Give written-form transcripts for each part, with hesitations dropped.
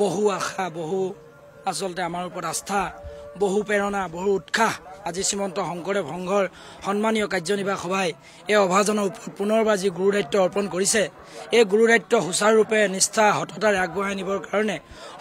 বহু আশা, বহু আচলতে আমাৰ ওপৰত আস্থা, বহু প্ৰেৰণা, বহু উৎসাহ আজি শ্ৰীমন্ত শংকৰদেৱ সংঘৰ সন্মানীয় কাৰ্যনিৰ্বাহক সভাই এই অভাজনৰ ওপৰত পুনৰবাৰ যি গুৰু দায়িত্ব অৰ্পণ কৰিছে, এই গুৰু দায়িত্ব সুচাৰুৰূপে নিষ্ঠা সততাৰে আগবঢ়াই নিবৰ কাৰণে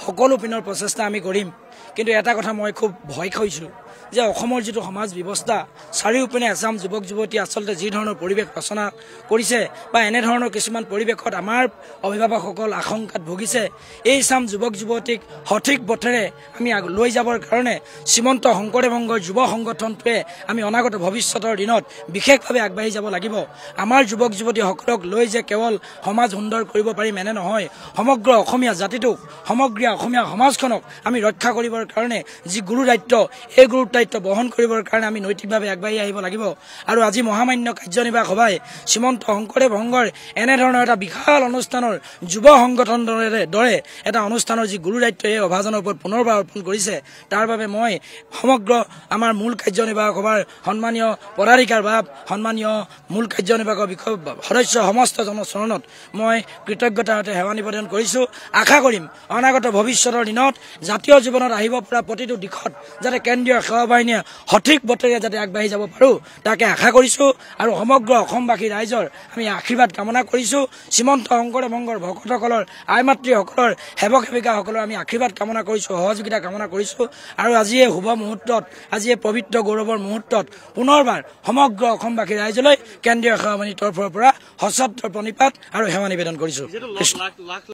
সকলো পিনৰ প্ৰচেষ্টা আমি কৰিম। কিন্তু এটা কথা মই খুব ভয় খাইছোঁ যে অসমৰ যিটো সমাজ ব্যৱস্থা চাৰিওপিনে এচাম যুৱক যুৱতী আচলতে যি ধৰণৰ পৰিৱেশ ৰচনা কৰিছে বা এনেধৰণৰ কিছুমান পৰিৱেশত আমাৰ অভিভাৱকসকল আশংকাত ভুগিছে, এই চাম যুৱক যুৱতীক সঠিক পথেৰে আমি লৈ যাবৰ কাৰণে শ্ৰীমন্ত শংকৰদেৱ সংঘৰ যুৱ সংগঠনটোৱে আমি অনাগত ভৱিষ্যতৰ দিনত বিশেষভাৱে আগবাঢ়ি যাব লাগিব। আমাৰ যুৱক যুৱতীসকলক লৈ যে কেৱল সমাজ সুন্দৰ কৰিব পাৰিম এনে নহয়, সমগ্ৰ অসমীয়া জাতিটোক, সমগ্ৰ অসমীয়া সমাজখনক আমি ৰক্ষা কৰিবৰ কাৰণে যি গুৰু দায়িত্ব, এই গুৰু দায়িত্ব বহন কৰিবৰ কাৰণে আমি নৈতিকভাৱে আগবাঢ়ি আহিব লাগিব। আৰু আজি মহামান্য কাৰ্যনিৰ্বাহক সভাই শ্ৰীমন্ত শংকৰদেৱ সংঘৰ এনেধৰণৰ এটা বিশাল অনুষ্ঠানৰ যুৱ সংগঠনৰ দৰে এটা অনুষ্ঠানৰ যি গুৰু দায়িত্ব এই অভাজনৰ ওপৰত পুনৰবাৰ অৰ্পণ কৰিছে, তাৰ বাবে মই সমগ্ৰ আমাৰ মূল কাৰ্যনিৰ্বাহক সভাৰ সন্মানীয় পদাধিকাৰ বা সন্মানীয় মূল কাৰ্যনিৰ্বাহকৰ বিষয় সদস্য সমস্ত জনচৰণত মই কৃতজ্ঞতাৰ সৈতে সেৱা নিবেদন কৰিছোঁ। আশা কৰিম অনাগত ভৱিষ্যতৰ দিনত জাতীয় জীৱনত আহিব পৰা প্ৰতিটো দিশত যাতে কেন্দ্ৰীয় সেৱা বাহিনীয়ে সঠিক পথেৰে যাতে আগবাঢ়ি যাব পাৰোঁ তাকে আশা কৰিছোঁ। আৰু সমগ্ৰ অসমবাসী ৰাইজৰ আমি আশীৰ্বাদ কামনা কৰিছোঁ। শ্ৰীমন্ত শংকৰদেৱ সংঘৰ ভকতসকলৰ, আই মাতৃসকলৰ, সেৱক সেৱিকাসকলৰ আমি আশীৰ্বাদ কামনা কৰিছোঁ, সহযোগিতা কামনা কৰিছোঁ। আৰু আজি এই শুভ মুহূৰ্তত, আজি এই পবিত্ৰ গৌৰৱৰ মুহূৰ্তত পুনৰবাৰ সমগ্ৰ অসমবাসী ৰাইজলৈ কেন্দ্ৰীয় সেৱা বাহিনীৰ তৰফৰ পৰা সশ্ৰদ্ধ প্ৰণিপাত আৰু সেৱা নিবেদন কৰিছোঁ।